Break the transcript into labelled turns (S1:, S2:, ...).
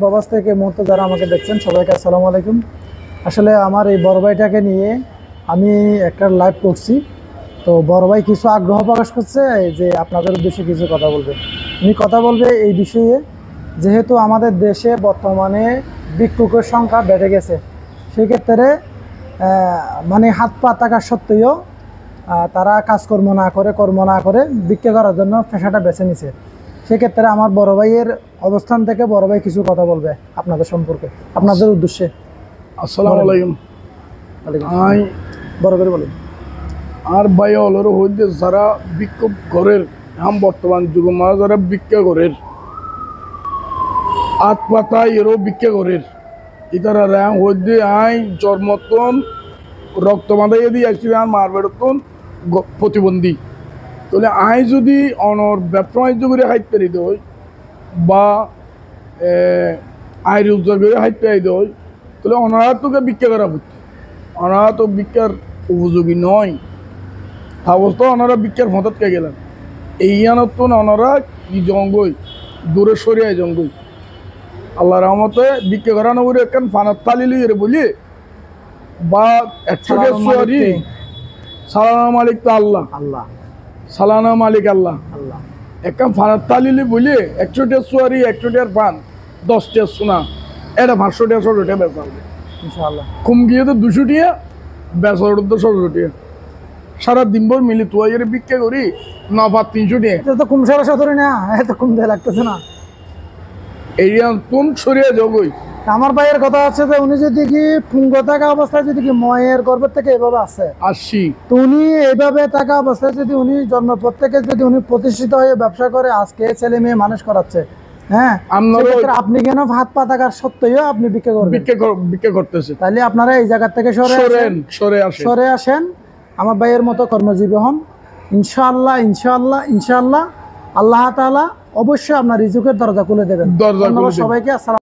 S1: প্রবাস থেকে মুহূর্তে যারা আমাকে দেখছেন সবাইকে আসসালামু আলাইকুম। আসলে আমার এই বড় ভাইটাকে নিয়ে আমি একটা লাইভ করছি, তো বড় ভাই কিছু আগ্রহ প্রকাশ করছে যে আপনাদের উদ্দেশ্যে কিছু কথা বলবে। উনি কথা বলবে এই বিষয়ে, যেহেতু আমাদের দেশে বর্তমানে ভিক্ষুকের সংখ্যা বেড়ে গেছে, সেক্ষেত্রে মানে হাত পা থাকা সত্ত্বেও তারা কাজকর্ম না করে কর্ম না করে ভিক্ষা করার জন্য পেশাটা বেছে নিছে। সেক্ষেত্রে আমার বড় ভাইয়ের অবস্থান থেকে বড় ভাই কিছু কথা বলবে আপনাদের সম্পর্কে, আপনাদের উদ্দেশ্যে।
S2: আসসালামু আলাইকুম। আই
S1: বড় করে বলেন।
S2: আর ভাই হলোর হইতে যারা বিক্ষোভ করের এখন বর্তমান যুগ মারা যারা ভিক্ষা করের আত পাতা এরও ভিক্ষা করের ইতারা র্যাং হইতে আই জন্মতন রক্ত মাদাইয়ে দিয়ে আসছি আর মার বেড়তন প্রতিবন্ধী। তাহলে আই যদি অনর ব্যবসা বাণিজ্য করে হাইতে দিতে হয় বা আয় রোজগার করে হাইতে আইতে হয়, তাহলে ওনারা তোকে ভিক্ষা করা হচ্ছে। ওনারা তো ভিক্ষার উপযোগী নয়, অবস্থা ওনারা ভিক্ষার ফোঁটাত কে গেলেন। এই আনতন ওনারা কি জঙ্গই দূরে সরিয়ে জঙ্গই আল্লাহ রহমতে ভিক্ষা করানো করে একখান ফানার তালি লিয়ে বলি বা একশো সালানা মালিক তো আল্লাহ,
S1: আল্লাহ
S2: সালানা মালিক আল্লাহ।
S1: আল্লাহ
S2: একখান ফানার তালিলি বলি 100 সোয়ারি 100 ফান 10 সোনা এটা 500 100 বেচা
S1: ইনশাআল্লাহ।
S2: কম গিয়ে তো 200 টিয়া বেচা তো 100 টিয়া সারা দিন ভর মিলি তুই ভিক্ষা করি 9 300 টিয়া।
S1: এটা তো কম সারা সতরে না, এত কম দেয়া লাগতেছে না।
S2: এই তুম সরিয়ে জগই
S1: আমার ভাইয়ের কথা আছে যে উনি যদি কি পুঙ্গ থাকা অবস্থায় যদি কি ময়ের গর্ভের থেকে এভাবে আসে
S2: আসি,
S1: তো উনি এইভাবে থাকা অবস্থায় যদি উনি জন্মের পর থেকে যদি উনি প্রতিষ্ঠিত হয়ে ব্যবসা করে আজকে ছেলে মেয়ে মানুষ করাচ্ছে, হ্যাঁ সেক্ষেত্রে আপনি কেন হাত পা থাকার সত্ত্বেও আপনি
S2: ভিক্ষা করতেছে,
S1: তাহলে আপনারা এই জায়গা থেকে সরে আসেন। আমার ভাইয়ের মতো কর্মজীবী হন। ইনশাআল্লাহ ইনশাআল্লাহ ইনশাআল্লাহ আল্লাহ তাআলা অবশ্যই আপনার রিজিকের দরজা খুলে দেবেন। ধন্যবাদ সবাইকে। আসসালাম।